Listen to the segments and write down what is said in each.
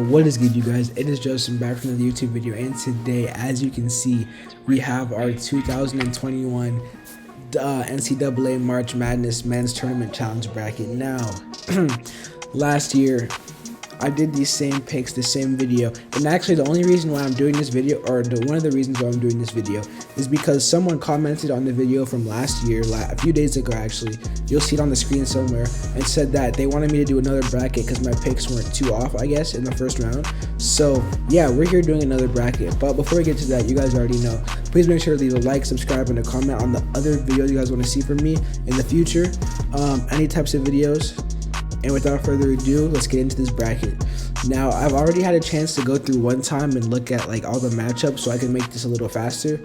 What is good, you guys? It is Justin back from the YouTube video, and today, as you can see, we have our 2021 NCAA March Madness Men's Tournament Challenge bracket. Now, last year, I did these same picks, the same video, and actually the only reason why I'm doing this video, or one of the reasons why I'm doing this video, is because someone commented on the video from last year, a few days ago actually, you'll see it on the screen somewhere, and said that they wanted me to do another bracket because my picks weren't too off, I guess, in the first round. So yeah, we're here doing another bracket, but before we get to that, you guys already know, please make sure to leave a like, subscribe, and a comment on the other videos you guys want to see from me in the future, any types of videos. And without further ado, let's get into this bracket. Now, I've already had a chance to go through one time and look at like all the matchups so I can make this a little faster,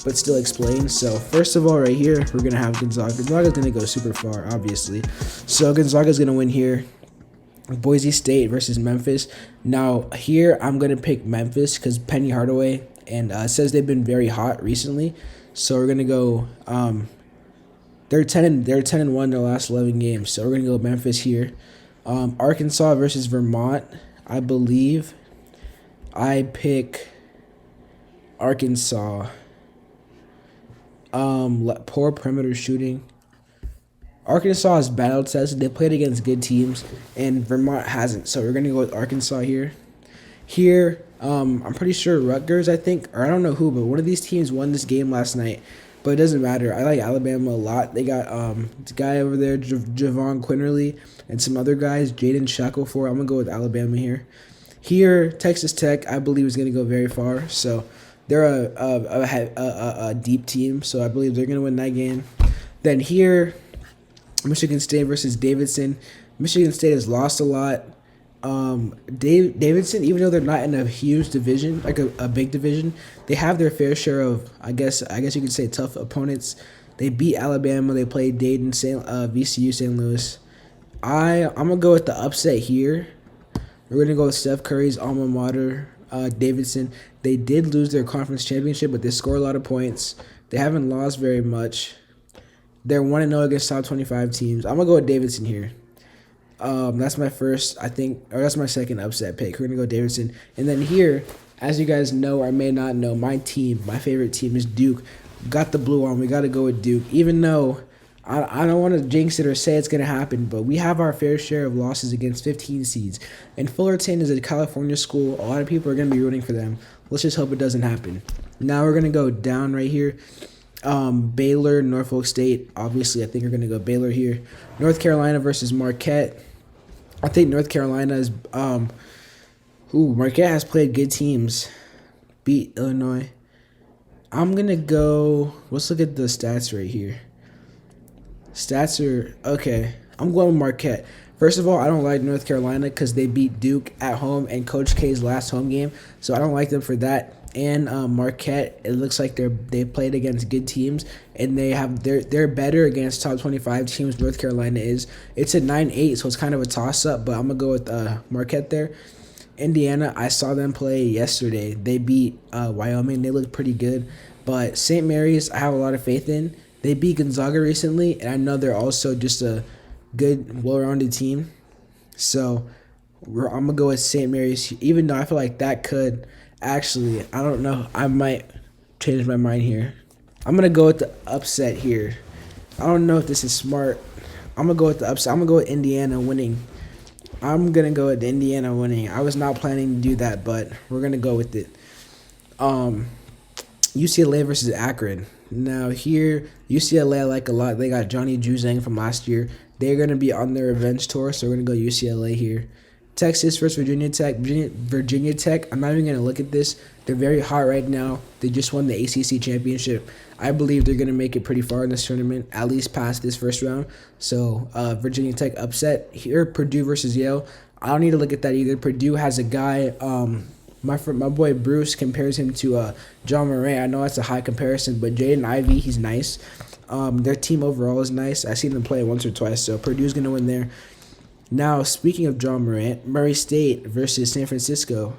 but still explain. So first of all, right here, we're gonna have Gonzaga. Gonzaga's gonna go super far, obviously. So Gonzaga's gonna win here. Boise State versus Memphis. Now here, I'm gonna pick Memphis because Penny Hardaway and says they've been very hot recently. So we're gonna go. They're 10-1 their last 11 games, so we're gonna go Memphis here. Arkansas versus Vermont. I believe I pick Arkansas. Poor perimeter shooting. Arkansas is battle tested. They played against good teams, and Vermont hasn't. So we're gonna go with Arkansas here. Here, I'm pretty sure Rutgers, I think, or I don't know who, but one of these teams won this game last night. But it doesn't matter. I like Alabama a lot. They got this guy over there, Javon Quinterly, and some other guys, Jaden Shackelford. I'm going to go with Alabama here. Here, Texas Tech, I believe, is going to go very far. So they're a deep team, so I believe they're going to win that game. Then here, Michigan State versus Davidson. Michigan State has lost a lot. Davidson, even though they're not in a huge division, like a big division, they have their fair share of, I guess you could say, tough opponents. They beat Alabama. They played Dayton, VCU, St. Louis. I'm gonna go with the upset here. We're gonna go with Steph Curry's alma mater, Davidson. They did lose their conference championship, but they score a lot of points. They haven't lost very much. They're 1-0 against top 25 teams. I'm gonna go with Davidson here. That's my first, I think, or that's my second upset pick. We're going to go Davidson. And then here, as you guys know or may not know, my favorite team is Duke. Got the blue on. We got to go with Duke. Even though I don't want to jinx it or say it's going to happen, but we have our fair share of losses against 15 seeds. And Fullerton is a California school. A lot of people are going to be rooting for them. Let's just hope it doesn't happen. Now we're going to go down right here. Baylor, Norfolk State. Obviously, I think we're going to go Baylor here. North Carolina versus Marquette. I think North Carolina is, Marquette has played good teams. Beat Illinois. I'm going to go, let's look at the stats right here. Stats are, okay, I'm going with Marquette. First of all, I don't like North Carolina because they beat Duke at home and Coach K's last home game, so I don't like them for that. And Marquette, it looks like they played against good teams, and they're better against top 25 teams. North Carolina is. It's a 9-8, so it's kind of a toss up. But I'm gonna go with Marquette there. Indiana, I saw them play yesterday. They beat Wyoming. They looked pretty good. But St. Mary's, I have a lot of faith in. They beat Gonzaga recently, and I know they're also just a good, well-rounded team. So I'm gonna go with St. Mary's, even though I feel like that could. Actually, I don't know. I might change my mind here. I'm going to go with the upset here. I don't know if this is smart. I'm going to go with the upset. I'm going to go with Indiana winning. I'm going to go with Indiana winning. I was not planning to do that, but we're going to go with it. UCLA versus Akron. Now here, UCLA I like a lot. They got Johnny Juzang from last year. They're going to be on their revenge tour, so we're going to go UCLA here. Texas versus Virginia Tech. Virginia Tech, I'm not even going to look at this. They're very hot right now. They just won the ACC championship. I believe they're going to make it pretty far in this tournament, at least past this first round. So Virginia Tech upset. Here, Purdue versus Yale. I don't need to look at that either. Purdue has a guy, my boy Bruce compares him to John Morant. I know that's a high comparison, but Jaden Ivey, he's nice. Their team overall is nice. I've seen them play once or twice, so Purdue's going to win there. Now, speaking of John Morant, Murray State versus San Francisco.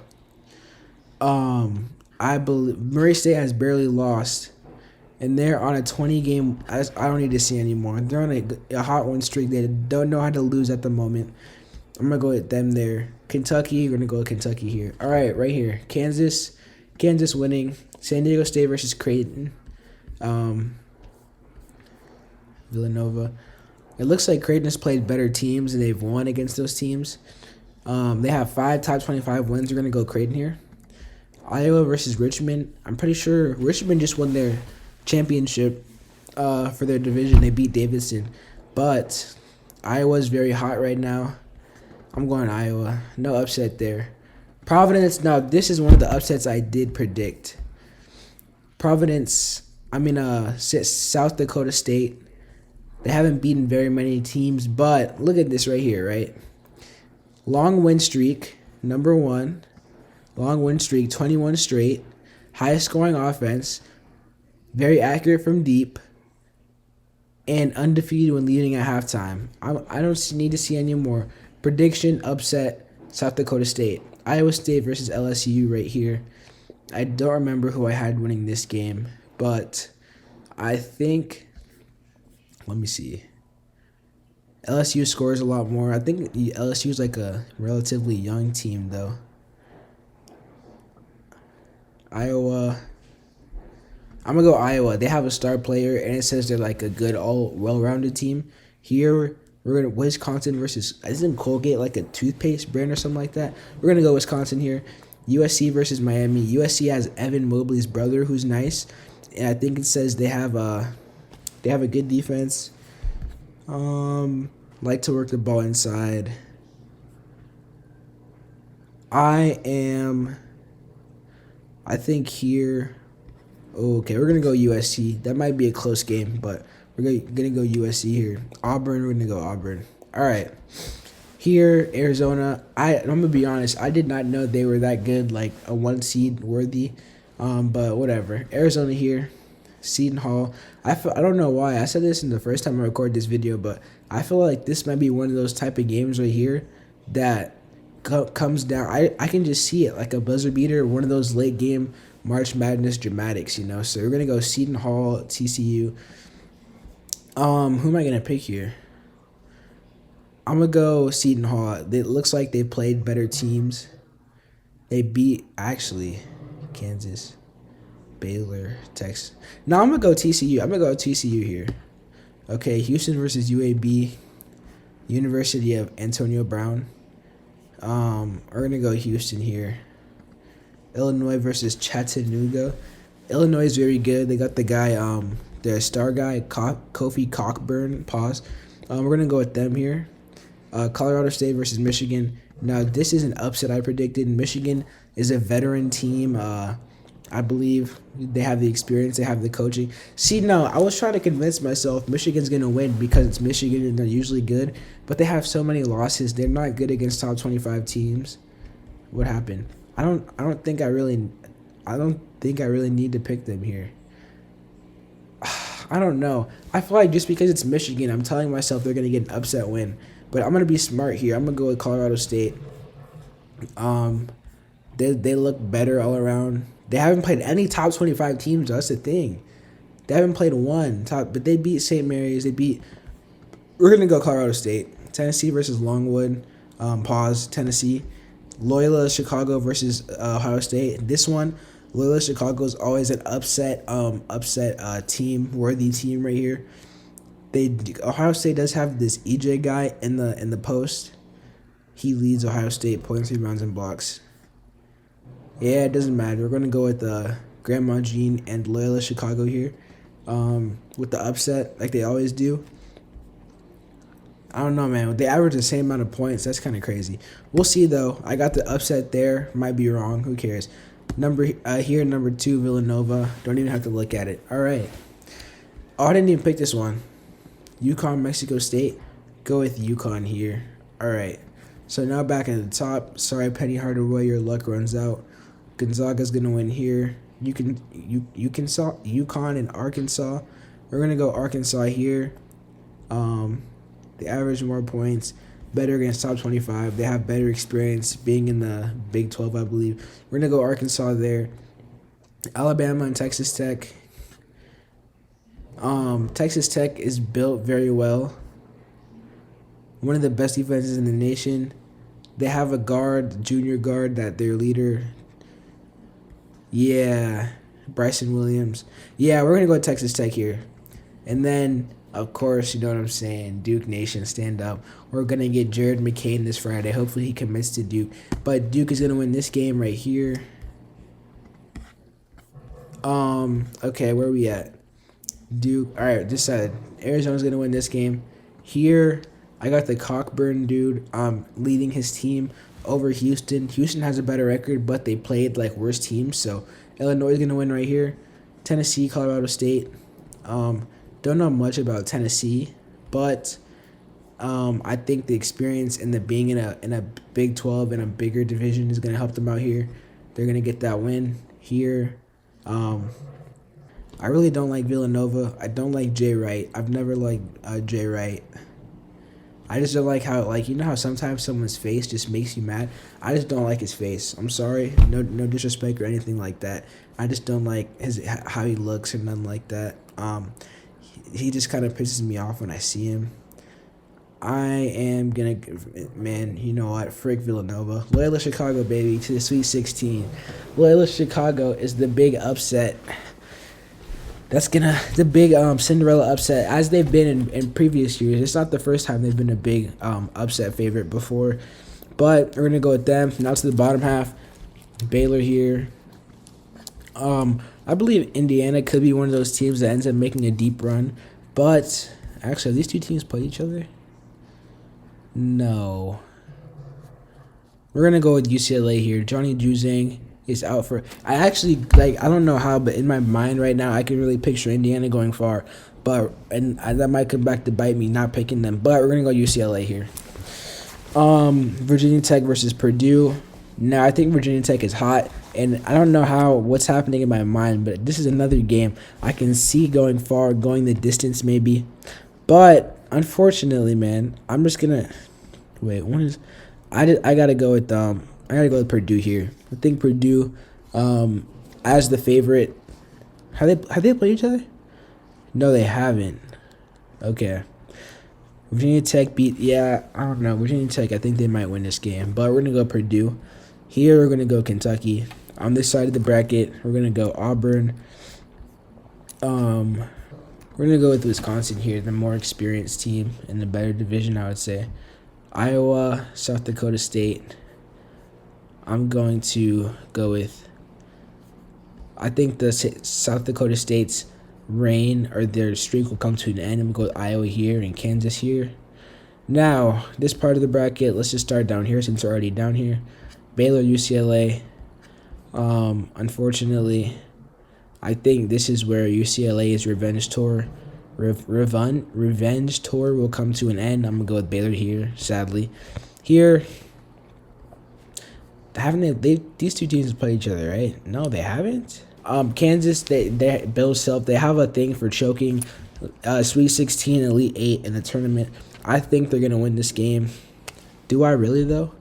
I believe Murray State has barely lost, and they're on a 20-game. I don't need to see anymore. They're on a hot win streak. They don't know how to lose at the moment. I'm gonna go with them there. Kentucky, we're gonna go with Kentucky here. All right, right here, Kansas winning. San Diego State versus Creighton. Villanova. It looks like Creighton has played better teams and they've won against those teams. They have 5 top 25 wins. We're gonna go Creighton here. Iowa versus Richmond. I'm pretty sure Richmond just won their championship for their division. They beat Davidson, but Iowa's very hot right now. I'm going Iowa. No upset there. Providence. Now this is one of the upsets I did predict. South Dakota State. They haven't beaten very many teams, but look at this right here, right? Long win streak, number 1. Long win streak, 21 straight. Highest scoring offense. Very accurate from deep. And undefeated when leading at halftime. I don't need to see any more. Prediction, upset, South Dakota State. Iowa State versus LSU right here. I don't remember who I had winning this game, but I think, let me see. LSU scores a lot more. I think LSU is like a relatively young team, though. Iowa. I'm going to go Iowa. They have a star player, and it says they're like a good, well-rounded team. Here, we're going to Wisconsin versus, isn't Colgate like a toothpaste brand or something like that? We're going to go Wisconsin here. USC versus Miami. USC has Evan Mobley's brother, who's nice. And I think it says they have a good defense. Like to work the ball inside. I think here. Okay, we're gonna go USC. That might be a close game, but we're gonna go USC here. Auburn, we're gonna go Auburn. All right. Here, Arizona. I'm gonna be honest. I did not know they were that good, like a 1 seed worthy. But whatever. Arizona here. Seton Hall. I don't know why. I said this in the first time I recorded this video, but I feel like this might be one of those type of games right here that comes down. I can just see it like a buzzer beater, one of those late game March Madness dramatics, you know. So we're gonna go Seton Hall, TCU. Who am I gonna pick here? I'm gonna go Seton Hall. It looks like they played better teams. They beat Kansas, Baylor, Texas. No, I'm gonna go TCU. I'm gonna go TCU here. Okay, Houston versus UAB, University of Antonio Brown. We're gonna go Houston here. Illinois versus Chattanooga. Illinois is very good. They got the guy, their star guy, Kofi Cockburn. Pause. We're gonna go with them here. Colorado State versus Michigan. Now this is an upset I predicted. Michigan is a veteran team. I believe they have the experience, they have the coaching. See, no, I was trying to convince myself Michigan's going to win because it's Michigan and they're usually good, but they have so many losses. They're not good against top 25 teams. What happened? I don't think I really need to pick them here. I don't know. I feel like just because it's Michigan, I'm telling myself they're going to get an upset win. But I'm going to be smart here. I'm going to go with Colorado State. They look better all around. They haven't played any top 25 teams. That's the thing. They haven't played one top, but they beat St. Mary's. We're going to go Colorado State. Tennessee versus Longwood. Pause. Tennessee. Loyola Chicago versus Ohio State. This one, Loyola Chicago is always an upset team, worthy team right here. Ohio State does have this EJ guy in the post. He leads Ohio State points, rebounds, and blocks. Yeah, it doesn't matter. We're going to go with Grandma Jean and Loyola Chicago here with the upset like they always do. I don't know, man. They average the same amount of points. That's kind of crazy. We'll see, though. I got the upset there. Might be wrong. Who cares? Number 2, Villanova. Don't even have to look at it. All right. Oh, I didn't even pick this one. UConn, Mexico State. Go with UConn here. All right. So now back at the top. Sorry, Penny Hardaway, your luck runs out. Gonzaga's going to win here. UConn and Arkansas. We're going to go Arkansas here. They average more points, better against top 25. They have better experience being in the Big 12, I believe. We're going to go Arkansas there. Alabama and Texas Tech. Texas Tech is built very well. One of the best defenses in the nation. They have a guard, junior guard, that their leader. Yeah, Bryson Williams. Yeah, we're gonna go to Texas Tech here, and then of course you know what I'm saying. Duke Nation, stand up. We're gonna get Jared McCain this Friday. Hopefully he commits to Duke, but Duke is gonna win this game right here. Okay, where are we at? Duke. All right, this side. Arizona's gonna win this game. Here, I got the Cockburn dude leading his team over Houston. Houston has a better record, but they played like worse teams. So Illinois is gonna win right here. Tennessee, Colorado State. Don't know much about Tennessee, but I think the experience and the being in a Big 12 and a bigger division is gonna help them out here. They're gonna get that win here. I really don't like Villanova. I don't like Jay Wright. I've never liked Jay Wright. I just don't like how, like, you know how sometimes someone's face just makes you mad? I just don't like his face. I'm sorry. No disrespect or anything like that. I just don't like how he looks or nothing like that. He just kind of pisses me off when I see him. I am going to, man, you know what? Frick Villanova. Loyola Chicago, baby, to the Sweet 16. Loyola Chicago is the big upset. That's the big Cinderella upset, as they've been in previous years. It's not the first time they've been a big upset favorite before. But we're going to go with them. Now to the bottom half. Baylor here. I believe Indiana could be one of those teams that ends up making a deep run. But, actually, have these two teams played each other? No. We're going to go with UCLA here. Johnny Juzang is out for... I don't know how, but in my mind right now, I can really picture Indiana going far. And that might come back to bite me not picking them. But we're going to go UCLA here. Virginia Tech versus Purdue. Now, I think Virginia Tech is hot. And I don't know what's happening in my mind, but this is another game I can see going far, going the distance maybe. But unfortunately, man, I'm just gonna wait. I gotta go with Purdue here. I think Purdue, as the favorite. Have they played each other? No, they haven't. Okay. Virginia Tech I don't know. Virginia Tech, I think they might win this game, but we're gonna go Purdue. Here we're gonna go Kentucky. On this side of the bracket, we're gonna go Auburn. We're going to go with Wisconsin here, the more experienced team in the better division, I would say. Iowa, South Dakota State. I'm going to go with... I think the South Dakota State's reign or their streak will come to an end. I'm going to go with Iowa here and Kansas here. Now, this part of the bracket, let's just start down here since we're already down here. Baylor, UCLA. Unfortunately... I think this is where UCLA's revenge tour will come to an end. I'm going to go with Baylor here, sadly. Here, these two teams play each other, right? No, they haven't. Kansas, they Bill Self, they have a thing for choking Sweet 16, Elite 8 in the tournament. I think they're going to win this game. Do I really, though?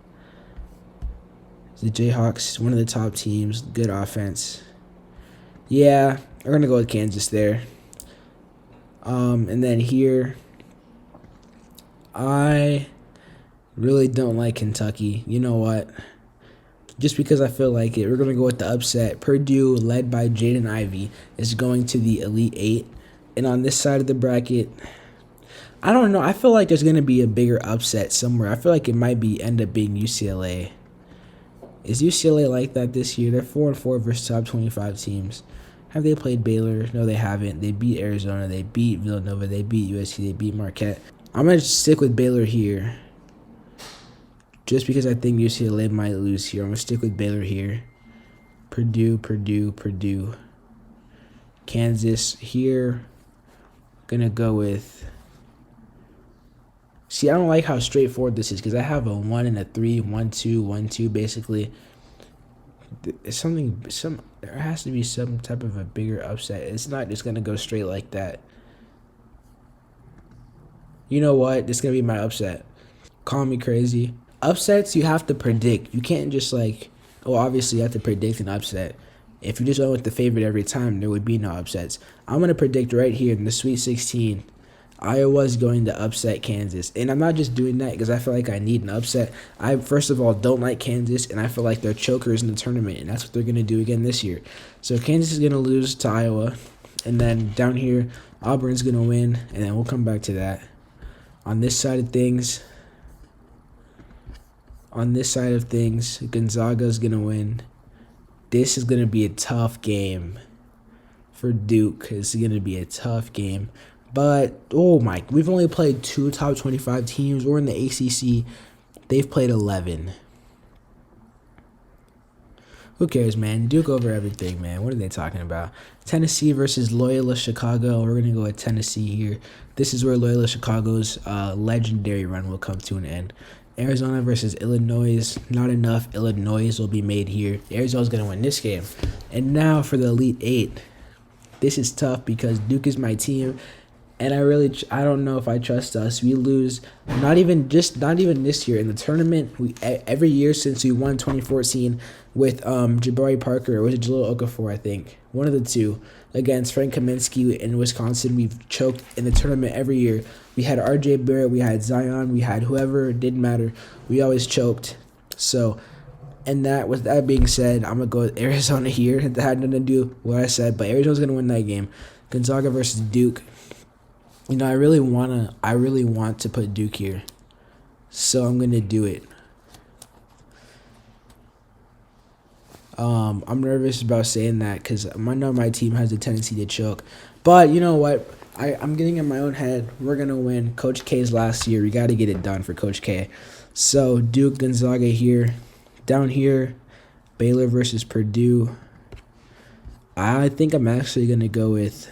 The Jayhawks, one of the top teams, good offense. Yeah, we're going to go with Kansas there. And then here, I really don't like Kentucky. You know what? Just because I feel like it, we're going to go with the upset. Purdue, led by Jaden Ivey, is going to the Elite 8. And on this side of the bracket, I don't know. I feel like there's going to be a bigger upset somewhere. I feel like it might end up being UCLA. Is UCLA like that this year? They're 4-4 versus top 25 teams. Have they played Baylor? No, they haven't. They beat Arizona. They beat Villanova. They beat USC. They beat Marquette. I'm going to stick with Baylor here. Just because I think UCLA might lose here. I'm going to stick with Baylor here. Purdue. Kansas here. Going to go with... See, I don't like how straightforward this is because I have a 1 and a 3, 1-2, 1-2 basically. There has to be some type of a bigger upset. It's not just going to go straight like that. You know what? This is going to be my upset. Call me crazy. Upsets you have to predict. You can't just obviously you have to predict an upset. If you just went with the favorite every time, there would be no upsets. I'm going to predict right here in the Sweet 16. Iowa's going to upset Kansas. And I'm not just doing that because I feel like I need an upset. I, first of all, don't like Kansas, and I feel like they're chokers in the tournament, and that's what they're going to do again this year. So Kansas is going to lose to Iowa, and then down here, Auburn's going to win, and then we'll come back to that. On this side of things, Gonzaga is going to win. This is going to be a tough game for Duke. It's going to be a tough game. But, oh my, we've only played 2 top 25 teams. We're in the ACC. They've played 11. Who cares, man? Duke over everything, man. What are they talking about? Tennessee versus Loyola Chicago. We're going to go with Tennessee here. This is where Loyola Chicago's legendary run will come to an end. Arizona versus Illinois. Not enough Illinois will be made here. Arizona's going to win this game. And now for the Elite Eight. This is tough because Duke is my team. And I don't know if I trust us. We lose not even this year in the tournament. Every year since we won 2014 with Jabari Parker, or was it Jalil Okafor? I think one of the two against Frank Kaminsky in Wisconsin. We've choked in the tournament every year. We had R.J. Barrett, we had Zion, we had whoever. It didn't matter. We always choked. So, and with that being said, I'm gonna go with Arizona here. That had nothing to do with what I said, but Arizona's gonna win that game. Gonzaga versus Duke. You know, I really want to put Duke here, so I'm gonna do it. I'm nervous about saying that because I know my team has a tendency to choke, but you know what? I'm getting in my own head. We're gonna win. Coach K's last year. We got to get it done for Coach K. So Duke, Gonzaga here. Down here, Baylor versus Purdue. I think I'm actually gonna go with.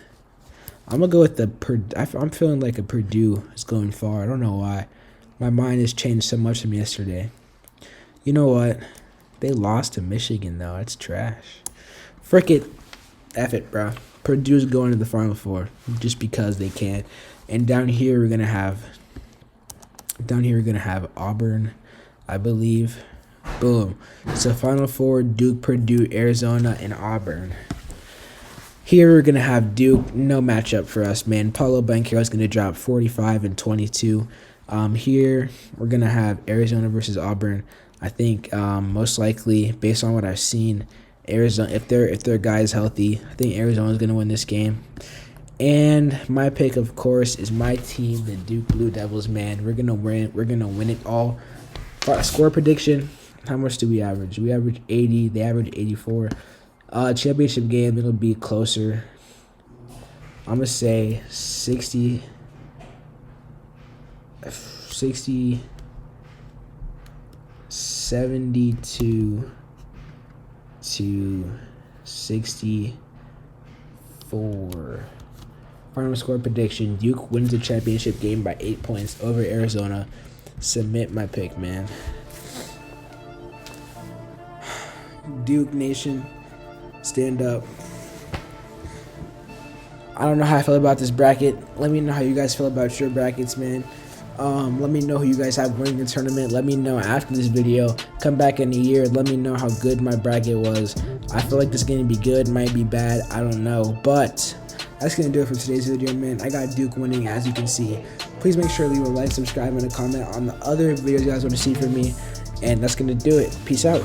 I'm going to go with the Purdue. I'm feeling like a Purdue is going far. I don't know why. My mind has changed so much from yesterday. You know what? They lost to Michigan, though. That's trash. Frick it. F it, bro. Purdue's going to the Final Four just because they can. And down here, we're going to have Auburn, I believe. Boom. So Final Four, Duke, Purdue, Arizona, and Auburn. Here we're going to have Duke, no matchup for us, man. Paulo Banchero is going to drop 45 and 22. Here we're going to have Arizona versus Auburn. I think most likely, based on what I've seen, Arizona, if their guy is healthy, I think Arizona is going to win this game. And my pick, of course, is my team, the Duke Blue Devils, man. We're going to win. We're going to win it all. Score prediction, how much do we average? We average 80. They average 84. Championship game, it'll be closer. I'm going to say 60, 72 to 64. Final score prediction, Duke wins the championship game by 8 points over Arizona. Submit my pick, man. Duke Nation, stand up. I don't know how I feel about this bracket. Let me know how you guys feel about your brackets, man. Let me know who you guys have winning the tournament. Let me know after this video. Come back in a year. Let me know how good my bracket was. I feel like this is going to be good. Might be bad. I don't know. But that's going to do it for today's video, man. I got Duke winning, as you can see. Please make sure to leave a like, subscribe, and a comment on the other videos you guys want to see from me. And that's going to do it. Peace out.